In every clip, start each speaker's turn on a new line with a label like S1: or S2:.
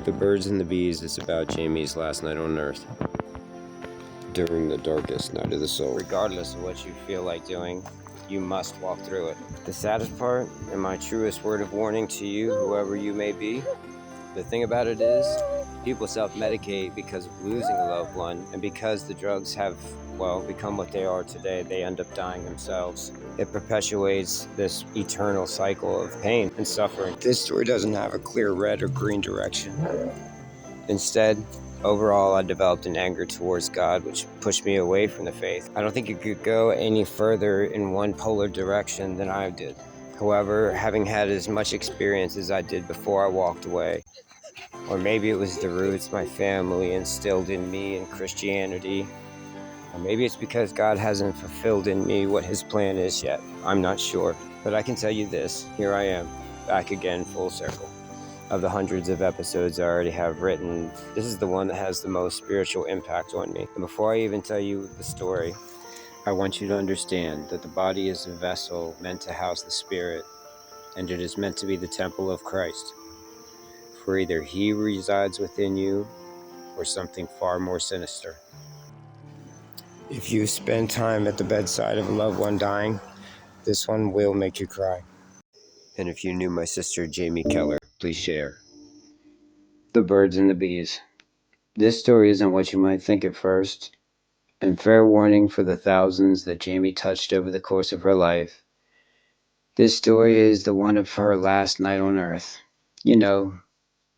S1: The Birds and the Bees is about Jaime's last night on Earth, during the darkest night of the soul. Regardless of what you feel like doing, you must walk through it. The saddest part, and my truest word of warning to you, whoever you may be, the thing about it is, people self-medicate because of losing a loved one, and because the drugs have, become what they are today, they end up dying themselves. It perpetuates this eternal cycle of pain and suffering. This story doesn't have a clear red or green direction. Instead, overall, I developed an anger towards God, which pushed me away from the faith. I don't think it could go any further in one polar direction than I did. However, having had as much experience as I did before I walked away, or maybe it was the roots my family instilled in me in Christianity, or maybe it's because God hasn't fulfilled in me what his plan is yet. I'm not sure. But I can tell you this, here I am, back again full circle. Of the hundreds of episodes I already have written, this is the one that has the most spiritual impact on me. And before I even tell you the story, I want you to understand that the body is a vessel meant to house the spirit, and it is meant to be the temple of Christ. For either he resides within you, or something far more sinister. If you spend time at the bedside of a loved one dying, this one will make you cry. And if you knew my sister Jaime Keller, please share. The Birds and the Bees. This story isn't what you might think at first, and fair warning for the thousands that Jaime touched over the course of her life. This story is the one of her last night on Earth. You know,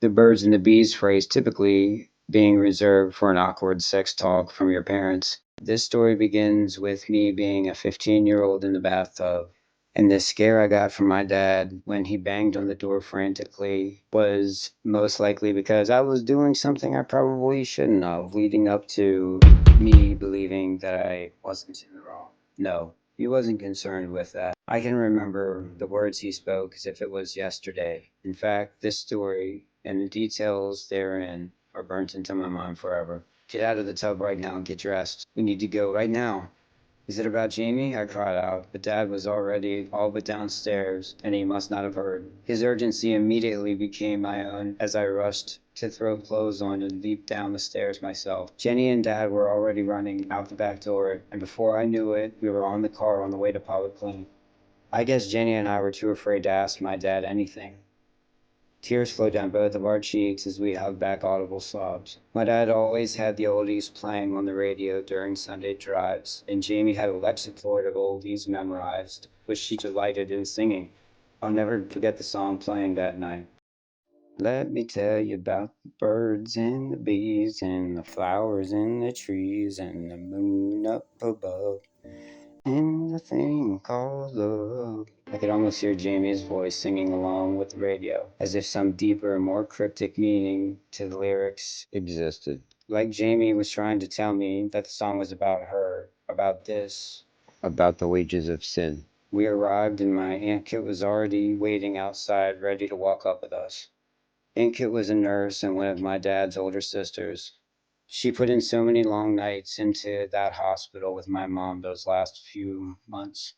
S1: the birds and the bees phrase typically being reserved for an awkward sex talk from your parents. This story begins with me being a 15-year-old in the bathtub. And the scare I got from my dad when he banged on the door frantically was most likely because I was doing something I probably shouldn't have, leading up to me believing that I wasn't in the wrong. No, he wasn't concerned with that. I can remember the words he spoke as if it was yesterday. In fact, this story and the details therein are burnt into my mind forever. Get out of the tub right now and get dressed. We need to go right now. Is it about Jaime? I cried out, but Dad was already all but downstairs, and he must not have heard. His urgency immediately became my own as I rushed to throw clothes on and leap down the stairs myself. Jenny and Dad were already running out the back door, and before I knew it, we were on the car on the way to Pilot Plain. I guess Jenny and I were too afraid to ask my dad anything. Tears flowed down both of our cheeks as we held back audible sobs. My dad always had the oldies playing on the radio during Sunday drives, and Jaime had a lexicon of oldies memorized, which she delighted in singing. I'll never forget the song playing that night. Let me tell you about the birds and the bees and the flowers and the trees and the moon up above. And the thing called love. I could almost hear Jamie's voice singing along with the radio, as if some deeper, more cryptic meaning to the lyrics existed. Like Jamie was trying to tell me that the song was about her, about this. About the wages of sin. We arrived and my Aunt Kit was already waiting outside, ready to walk up with us. Aunt Kit was a nurse and one of my dad's older sisters. She put in so many long nights into that hospital with my mom those last few months.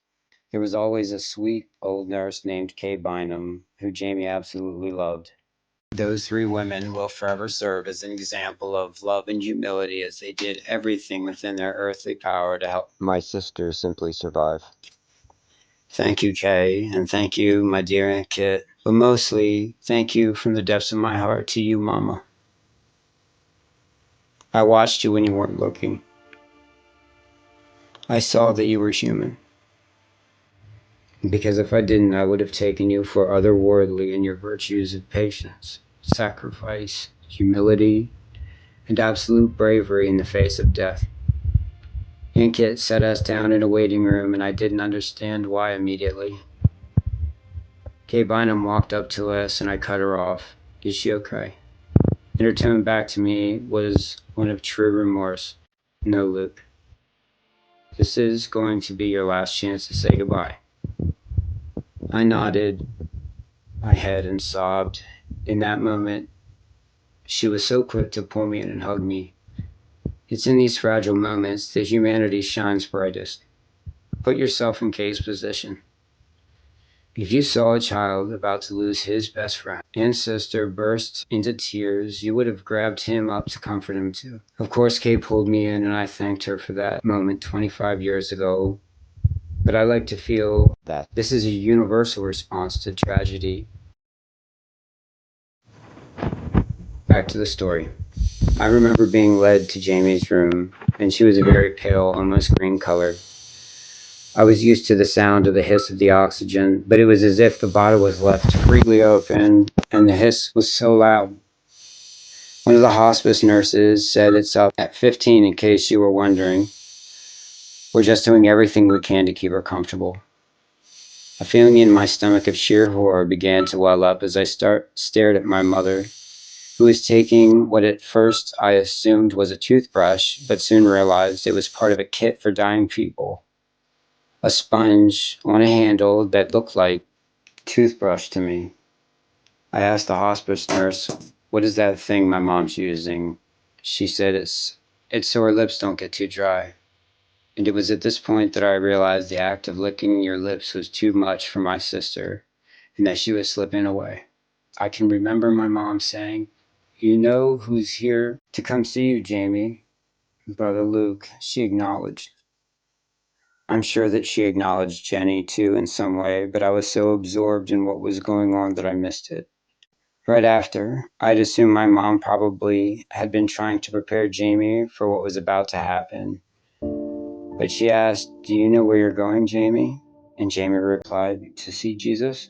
S1: There was always a sweet old nurse named Kay Bynum, who Jaime absolutely loved. Those three women will forever serve as an example of love and humility as they did everything within their earthly power to help my sister simply survive. Thank you, Kay, and thank you, my dear Aunt Kit. But mostly, thank you from the depths of my heart to you, Mama. I watched you when you weren't looking. I saw that you were human. Because if I didn't, I would have taken you for otherworldly in your virtues of patience, sacrifice, humility, and absolute bravery in the face of death. Aunt Kit set us down in a waiting room, and I didn't understand why immediately. Kay Bynum walked up to us, and I cut her off. Is she okay? And her tone back to me was one of true remorse. No, Luke. This is going to be your last chance to say goodbye. I nodded my head and sobbed. In that moment, she was so quick to pull me in and hug me. It's in these fragile moments that humanity shines brightest. Put yourself in Kay's position. If you saw a child about to lose his best friend and sister burst into tears, you would have grabbed him up to comfort him too. Of course, Kate pulled me in, and I thanked her for that moment 25 years ago. But I like to feel that this is a universal response to tragedy. Back to the story. I remember being led to Jamie's room, and she was a very pale, almost green color. I was used to the sound of the hiss of the oxygen, but it was as if the bottle was left freely open, and the hiss was so loud. One of the hospice nurses said it's up at 15 in case you were wondering. We're just doing everything we can to keep her comfortable. A feeling in my stomach of sheer horror began to well up as I stared at my mother, who was taking what at first I assumed was a toothbrush, but soon realized it was part of a kit for dying people. A sponge on a handle that looked like a toothbrush to me. I asked the hospice nurse, "What is that thing my mom's using?" She said it's so her lips don't get too dry. And it was at this point that I realized the act of licking your lips was too much for my sister, and that she was slipping away. I can remember my mom saying, "You know who's here to come see you, Jamie?" "Brother Luke," she acknowledged. I'm sure that she acknowledged Jenny too in some way, but I was so absorbed in what was going on that I missed it. Right after, I'd assumed my mom probably had been trying to prepare Jamie for what was about to happen. But she asked, "Do you know where you're going, Jamie?" And Jamie replied, "To see Jesus."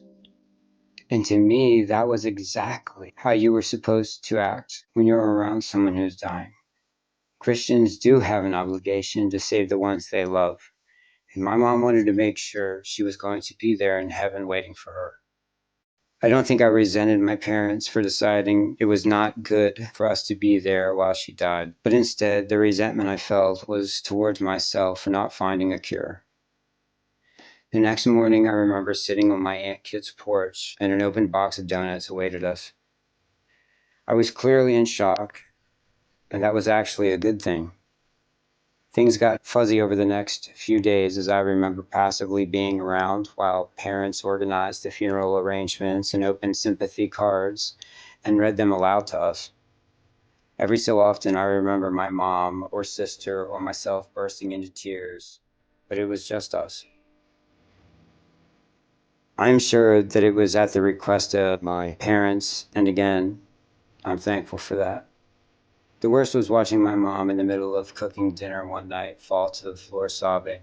S1: And to me, that was exactly how you were supposed to act when you're around someone who's dying. Christians do have an obligation to save the ones they love. And my mom wanted to make sure she was going to be there in heaven waiting for her. I don't think I resented my parents for deciding it was not good for us to be there while she died, but instead, the resentment I felt was towards myself for not finding a cure. The next morning, I remember sitting on my Aunt Kit's porch, and an open box of donuts awaited us. I was clearly in shock, and that was actually a good thing. Things got fuzzy over the next few days as I remember passively being around while parents organized the funeral arrangements and opened sympathy cards and read them aloud to us. Every so often, I remember my mom or sister or myself bursting into tears, but it was just us. I'm sure that it was at the request of my parents, and again, I'm thankful for that. The worst was watching my mom in the middle of cooking dinner one night fall to the floor sobbing.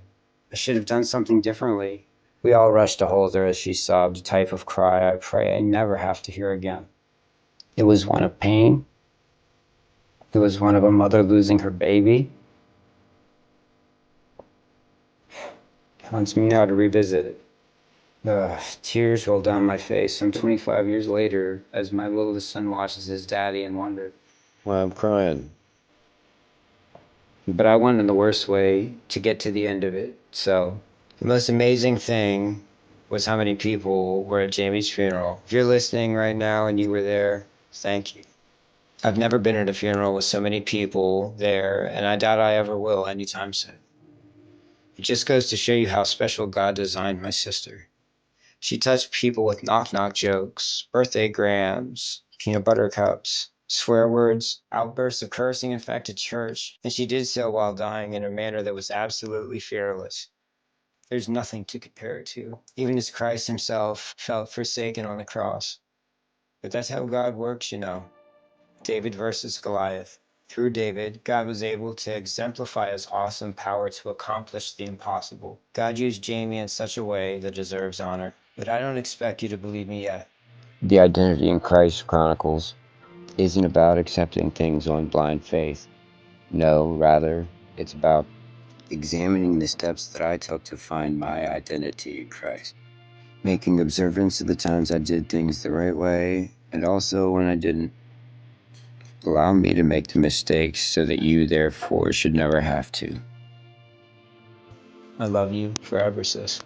S1: I should have done something differently. We all rushed to hold her as she sobbed, a type of cry I pray I never have to hear again. It was one of pain. It was one of a mother losing her baby. It haunts me now to revisit it. Tears roll down my face some 25 years later as my littlest son watches his daddy and wonders.
S2: Why I'm crying.
S1: But I went in the worst way to get to the end of it. So the most amazing thing was how many people were at Jamie's funeral. If you're listening right now and you were there, thank you. I've never been at a funeral with so many people there, and I doubt I ever will anytime soon. It just goes to show you how special God designed my sister. She touched people with knock-knock jokes, birthday grams, peanut butter cups, swear words, outbursts of cursing infected church, and she did so while dying in a manner that was absolutely fearless. There's nothing to compare it to, even as Christ himself felt forsaken on the cross. But that's how God works, you know. David versus Goliath. Through David, God was able to exemplify his awesome power to accomplish the impossible. God used Jamie in such a way that deserves honor. But I don't expect you to believe me yet. The Identity in Christ Chronicles isn't about accepting things on blind faith. No, rather, it's about examining the steps that I took to find my identity in Christ. Making observance of the times I did things the right way, and also when I didn't. Allow me to make the mistakes so that you, therefore, should never have to. I love you forever, sis.